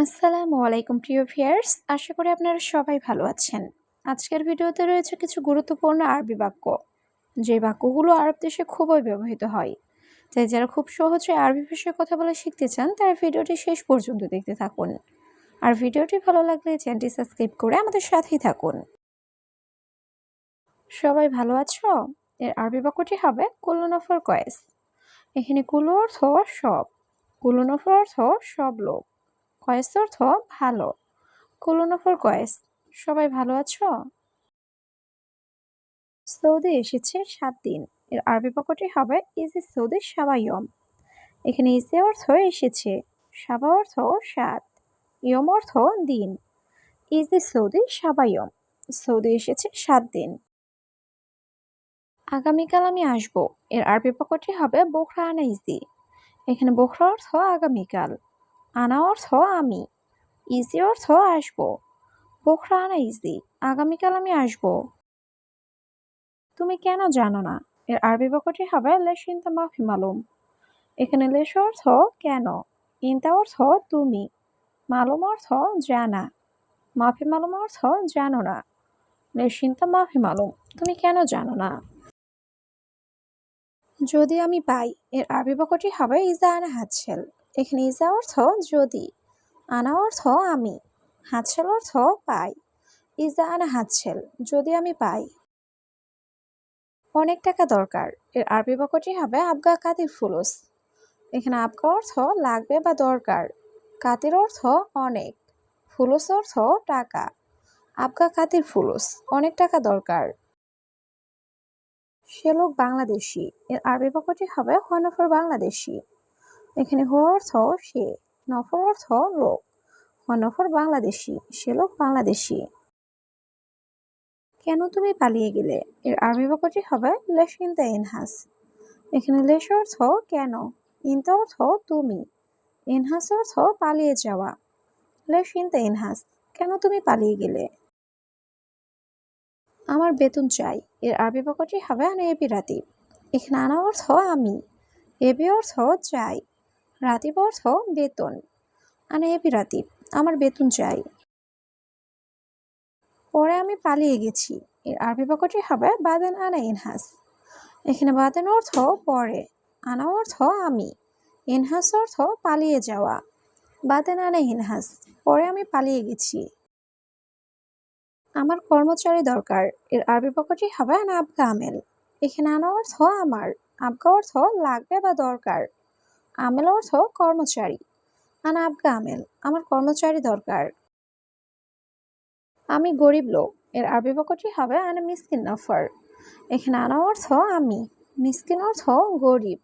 আসসালামু আলাইকুম প্রিয় ভিউয়ার্স, আশা করি আপনারা সবাই ভালো আছেন। আজকের ভিডিওতে রয়েছে কিছু গুরুত্বপূর্ণ আরবি বাক্য, যে বাক্যগুলো আরব দেশে খুবই ব্যবহৃত হয়। তাই যারা খুব সহজে আরবি ভাষায় কথা বলা শিখতে চান তারা ভিডিওটি শেষ পর্যন্ত দেখতে থাকুন। আর ভিডিওটি ভালো লাগলে চ্যানেলটি সাবস্ক্রাইব করে আমাদের সাথেই থাকুন। সবাই ভালো আছো? এর আরবি বাক্যটি হবে কুল্লু নফর কয়েস। এখানে কুল্লু অর্থ সব, কুল্লু নফর অর্থ সব লোক, কয়েস অর্থ ভালো। কুল্লু নফর কয়েস, সবাই ভালো আছো? সৌদি এসেছে 7 দিন। এর আরবি বাক্যটি হবে ইজি সৌদি সাবাইয়ম। এখানে ইজি অর্থ এসেছে, সাবা অর্থ 7, ইয়ম অর্থ দিন। ইজি সৌদি সাবাইয়ম, সৌদি এসেছে 7 দিন। আগামীকাল আমি আসবো। এর আরবি বাক্যটি হবে বোখরা আনা ইজি। এখানে বোখরা অর্থ আগামীকাল, আনা অর্থ আমি, ইজি অর্থ আসবো। বোখরা আনা ইজি, আগামীকাল আমি আসবো। তুমি কেন জানো না? এর আরবি বাক্যটি হবে লেশ ইনতা মাফি মালুম। এখানে লেশ অর্থ কেন, ইনতা অর্থ তুমি, মালুম অর্থ জানা, মাফি মালুম অর্থ জানো না। লেশ ইনতা মাফি মালুম, তুমি কেন জানো না? যদি আমি পাই। এর আরবি বাক্যটি হবে ইজা আনা হাতছেল। এখানে ইজা অর্থ যদি, আনা অর্থ আমি, হাতছেল অর্থ পাই। ইজা আনা হাতছেল, যদি আমি পাই। অনেক টাকা দরকার। এর আরবি বাক্যটি হবে আবগা কাদির ফুলুস। এখানে আবগা অর্থ লাগবে বা দরকার, কাতির অর্থ অনেক, ফুলুস অর্থ টাকা। আবগা কাতির ফুলুস, অনেক টাকা দরকার। সে লোক বাংলাদেশি। এর আরবি বাক্যটি হবে হনফর বাংলাদেশি। এখানে হো অর্থ সে, নফর অর্থ লোক, হনফর বাংলাদেশি, সে লোক বাংলাদেশি। কেন তুমি পালিয়ে গেলে? এর আরবি বাক্যটি হবে লেশ ইনতা ইনহাস। এখানে লেশ অর্থ কেন, ইনতা অর্থ তুমি, ইনহাস অর্থ পালিয়ে যাওয়া। লেশ ইনতা ইনহাস, কেন তুমি পালিয়ে গেলে? আমার বেতন চাই। এর আরবি বাক্যটি হবে আনা এবি রাতিব। এখানে আনা অর্থ আমি, এবি অর্থ চাই, রাতিব অর্থ বেতন। আনা এবি রাতিব, আমার বেতন চাই। পরে আমি পালিয়ে গেছি। এর আরবি বাক্যটি হবে বাদেন আনা ইনহাস। এখানে বাদেন অর্থ পরে, আনা অর্থ আমি, ইনহাস অর্থ পালিয়ে যাওয়া। বাদেন আনা ইনহাস, পরে আমি পালিয়ে গেছি। আমার কর্মচারী দরকার। এর আরবি বাক্যটি হবে আনা আবগা আমেল। এখানে আনা অর্থ আমার, আবগা অর্থ লাগবে বা দরকার, আমেল অর্থ কর্মচারী। আনা আবগা আমেল, আমার কর্মচারী দরকার। আমি গরিব লোক। এর আরবি বাক্যটি হবে আনা মিসকিন নফর। এখানে আনা অর্থ আমি, মিসকিন অর্থ গরিব,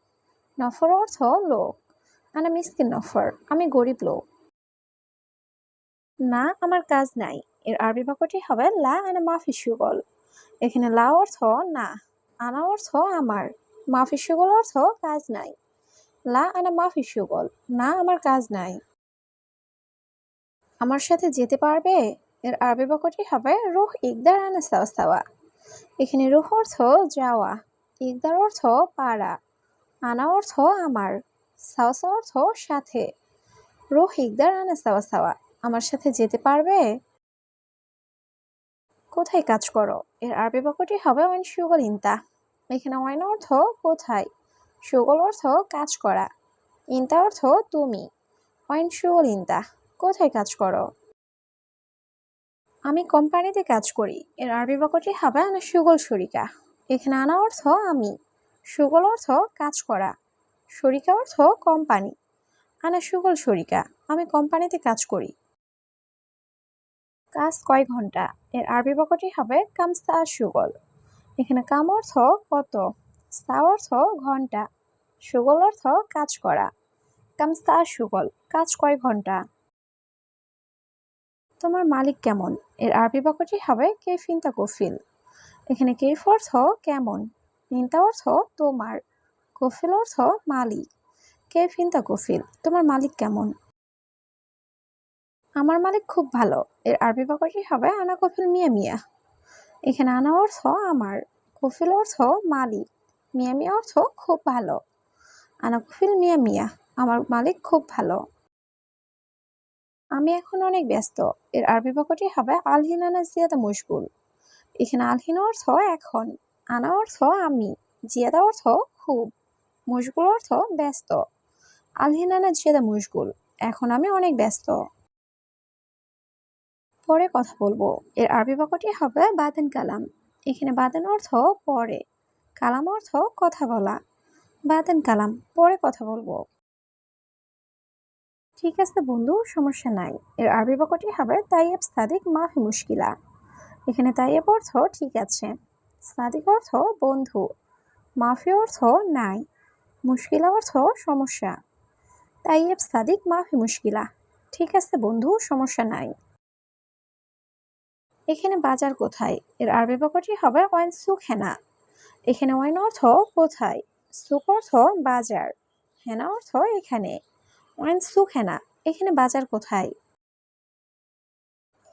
নফর অর্থ লোক। আনা মিসকিন নফর, আমি গরিব লোক। না, আমার কাজ নাই। এর আরবি বাক্যটি হবে লা আনা মাফি শুগল। এখানে লা অর্থ না, আনা অর্থ আমার, মাফি শুগল অর্থ কাজ নাই। লা আনা মাফি শুগল, না আমার কাজ নাই। আমার সাথে যেতে পারবে? এর আরবি বাক্যটি হবে রুহ ইকদার আনা সাওয়া সাওয়া। এখানে রুহ অর্থ যাওয়া, ইকদার অর্থ পারা, আনা অর্থ আমার, সাওয়া সাওয়া অর্থ সাথে। রুহ ইকদার আনা সাওয়া সাওয়া, আমার সাথে যেতে পারবে? কোথায় কাজ করো? এর আরবি বাক্যটি হবে ওয়াইন শুগল ইনতা। এখানে ওয়াইন অর্থ কোথায়, শুগল অর্থ কাজ করা, ইনতা অর্থ তুমি। ওয়াইন শুগল ইনতা, কোথায় কাজ করো? আমি কোম্পানিতে কাজ করি। এর আরবি বাক্যটি হবে আনা শুগল শরিকা। এখানে আনা অর্থ আমি, শুগল অর্থ কাজ করা, শরিকা অর্থ কোম্পানি। আনা শুগল শরিকা, আমি কোম্পানিতে কাজ করি। কাজ কয় ঘন্টা? এর আরবি বাক্যটি হবে কাম সা শুগল। এখানে কাম অর্থ কত, সা অর্থ ঘন্টা, শুগল অর্থ কাজ করা। কাম সা শুগল, কাজ কয় ঘন্টা? তোমার মালিক কেমন? এর আরবি বাক্যটি হবে কেফ ইনতা কফিল। এখানে কেফ অর্থ কেমন, ইনতা অর্থ তোমার, কফিল অর্থ মালিক। কেফ ইনতা কফিল, তোমার মালিক কেমন? আমার মালিক খুব ভালো। এর আরবি বাক্যটি হবে আনা কফিল মিয়া মিয়া। এখানে আনা অর্থ আমার, কফিল অর্থ মালিক, মিয়া মিয়া অর্থ খুব ভালো। আনা কফিল মিয়া মিয়া, আমার মালিক খুব ভালো। আমি এখন অনেক ব্যস্ত। এর আরবি বাক্যটি হবে আলহিন আনা জিয়াদা মশগুল। এখানে আলহিন অর্থ এখন, আনা অর্থ আমি, জিয়াদা অর্থ খুব, মশগুল অর্থ ব্যস্ত। আলহিন আনা জিয়াদা মশগুল, এখন আমি অনেক ব্যস্ত। পরে কথা বলবো। এর আরবি বাক্যটি হবে বাদেন কালাম। এখানে বাদেন অর্থ পরে, কালাম অর্থ কথা বলা। বাদেন কালাম, পরে কথা বলবো। ঠিক আছে বন্ধু, সমস্যা নাই। এর আরবি বাক্যটি হবে তাইয়েব সাদিক মাফি মুশকিলা। এখানে তাইয়েব অর্থ ঠিক আছে, সাদিক অর্থ বন্ধু, মাফি অর্থ নাই, মুশকিলা অর্থ সমস্যা। তাইয়েব সাদিক মাফি মুশকিলা, ঠিক আছে বন্ধু, সমস্যা নাই। এখানে বাজার কোথায়? এর আরবি বাক্যটি হবে ওয়াইন সুক হেনা। এখানে ওয়াইন অর্থ কোথায়, সুক অর্থ বাজার, হেনা অর্থ এখানে। ওয়াইন সুক হেনা, এখানে বাজার কোথায়?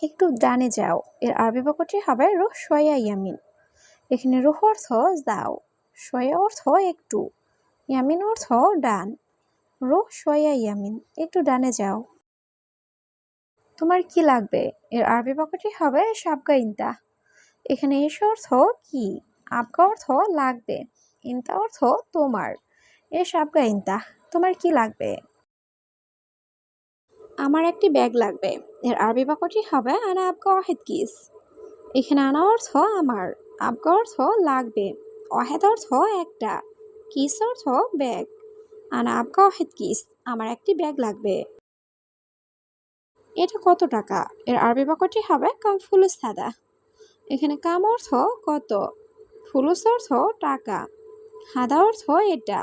একটু ডানে যাও। এর আরবি বাক্যটি হবে রুহ শোয়া ইয়ামিন। এখানে রুহ অর্থ যাও, শোয়া অর্থ একটু, ইয়ামিন অর্থ ডান। রুহ শোয়া ইয়ামিন, একটু ডানে যাও। তোমার কি লাগবে? এর আরবি বাক্যটি হবে সাবগা ইনতা। এখানে এস অর্থ কি, আবগা অর্থ লাগবে, ইনতা অর্থ তোমার। এ সাবগা ইনতা, তোমার কি লাগবে? আমার একটি ব্যাগ লাগবে। এর আরবি বাক্যটি হবে আনা আবগা ওয়াহিদ কিস। এখানে আনা অর্থ আমার, আবগা অর্থ লাগবে, ওয়াহেদ অর্থ একটা, কিস অর্থ ব্যাগ। আনা আবগা ওয়াহিদ কিস, আমার একটি ব্যাগ লাগবে। এটা কত টাকা? এর আরবি বাক্যটি হবে কাম ফুলুস সাদা। এখানে কাম অর্থ কত, ফুলুস অর্থ টাকা, হাদা অর্থ এটা।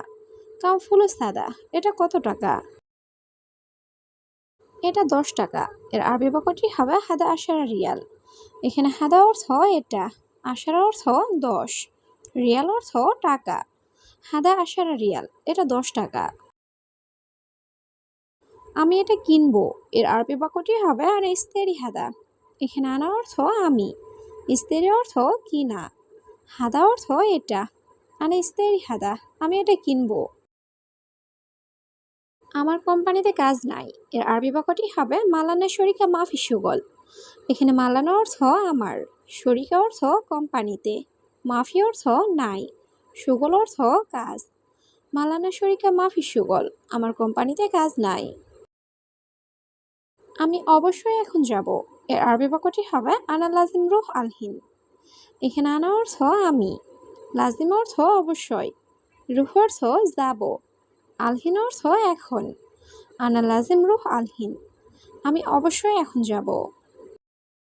কাম ফুলুস সাদা, এটা কত টাকা? এটা 10 টাকা। এর আরবি বাক্যটি হবে হাদা আশারা রিয়াল। এখানে হাদা অর্থ এটা, আশারা অর্থ 10, রিয়াল অর্থ টাকা। হাদা আশারা রিয়াল, এটা 10 টাকা। আমি এটা কিনবো। এর আরবি বাক্যটি হবে আর ইস্তেরি হাদা। এখানে আনা অর্থ আমি, ইস্তেরি অর্থ কিনা, হাদা অর্থ এটা। আনা ইস্তেরি হাদা, আমি এটা কিনবো। আমার কোম্পানিতে কাজ নাই। এর আরবি বাক্যটি হবে মালানা শরিকা মাফি সুগল। এখানে মালানা অর্থ আমার, শরিকা অর্থ কোম্পানিতে, মাফি অর্থ নাই, সুগল অর্থ কাজ। মালানা শরিকা মাফি সুগল, আমার কোম্পানিতে কাজ নাই। আমি অবশ্যই এখন যাব। এর আরবি বাক্যটি হবে আনা লাজিম রুহ আলহিন। এখানে আনা অর্থ আমি, লাজিম অর্থ অবশ্যই, রুহ অর্থ যাব, আলহিন অর্থ এখন। আনা লাজিম রুহ আলহিন, আমি অবশ্যই এখন যাব।